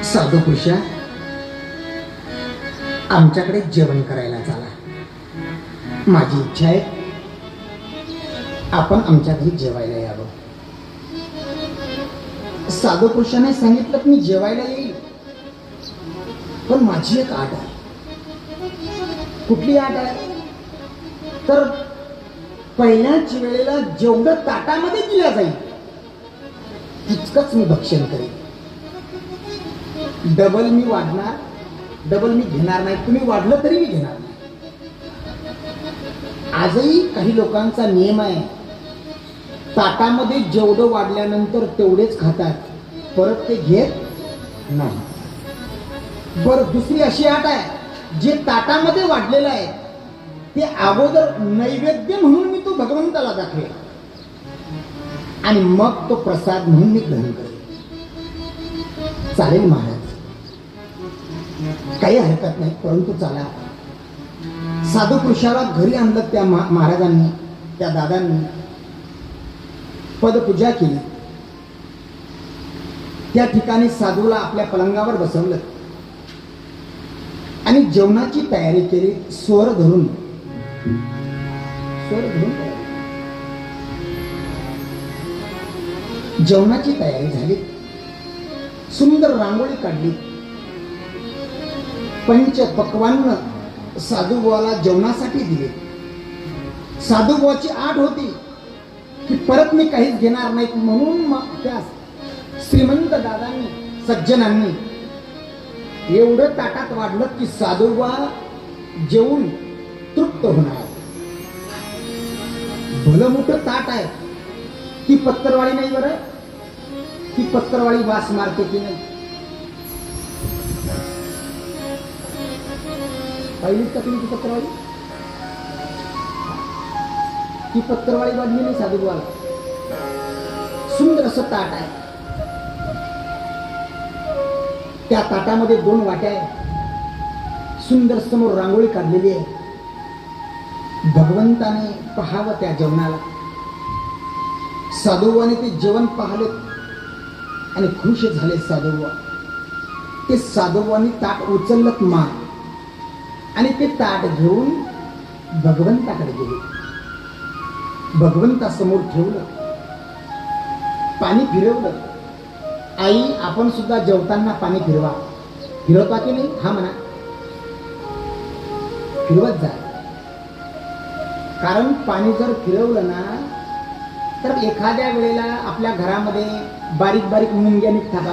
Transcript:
साधू पुरुषा, आमच्याकडे जेवण करायला चला. माझी इच्छा आहे आपण आमच्या घरी जेवायला यावं. साधू पुरुषाने सांगितलं की मी जेवायला येईल, पण माझी एक आट आहे. कुठली आट आहे तर पहिल्याच वेळेला जेवढं ताटामध्ये दिलं जाईल तितकंच मी भक्षण करेन. डबल मी वाढणार, डबल मी घेणार नाही. तुम्ही वाढलं तरी मी घेणार नाही. आजही काही लोकांचा नियम आहे, ताटामध्ये जेवढं वाढल्यानंतर तेवढेच खातात, परत ते घेत नाही. बरं, दुसरी अशी आट आहे, जे ताटामध्ये वाढलेलं आहे ते अगोदर नैवेद्य म्हणून मी तो भगवंताला दाखवेल आणि मग तो प्रसाद म्हणून मी ग्रहण करेन. चालेल महाराज, काही हरकत नाही, परंतु चला. साधू पुरुषाला घरी आणलं त्या महाराजांनी, त्या दादांनी पदपूजा केली. त्या ठिकाणी साधूला आपल्या पलंगावर बसवलं आणि जेवणाची तयारी केली. स्वर धरून जेवणाची तयारी झाली. सुंदर रांगोळी काढली. पंच पक्वान्न साधूबाला जेवणासाठी दिले. साधूबाची आठ होती की परत मी काहीच घेणार नाही, म्हणून मग त्या श्रीमंत दादांनी, सज्जनांनी एवढं ताटात वाढलं की साधूबा जेवून तृप्त होणार. भलं मोठं ताट आहे. ती पत्तरवाळी नाही बरं, ती पत्तरवाळी वास मारते की नाही. पहिलीच टाकली ती पत्तरवाळी. ती पत्तरवाळी वाढली नाही साधूबाला. सुंदर असं ताट आहे. त्या ताटामध्ये 2 वाट्या आहे. सुंदर समोर रांगोळी काढलेली आहे. भगवंताने पाहावं त्या जेवणाला. साधूबाने ते जेवण पाहिले आणि खुश झाले साधूबा. ते साधूबाने ताट उचललं मान आणि ते ताट घेऊन भगवंताकडे गेले. भगवंतासमोर ठेवलं, पाणी फिरवलं. आई, आपण सुद्धा जेवताना पाणी फिरवा. फिरवता की नाही? हा म्हणा, फिरवत जा. कारण पाणी जर फिरवलं ना तर एखाद्या वेळेला आपल्या घरामध्ये बारीक बारीक मुंग्या निघतात.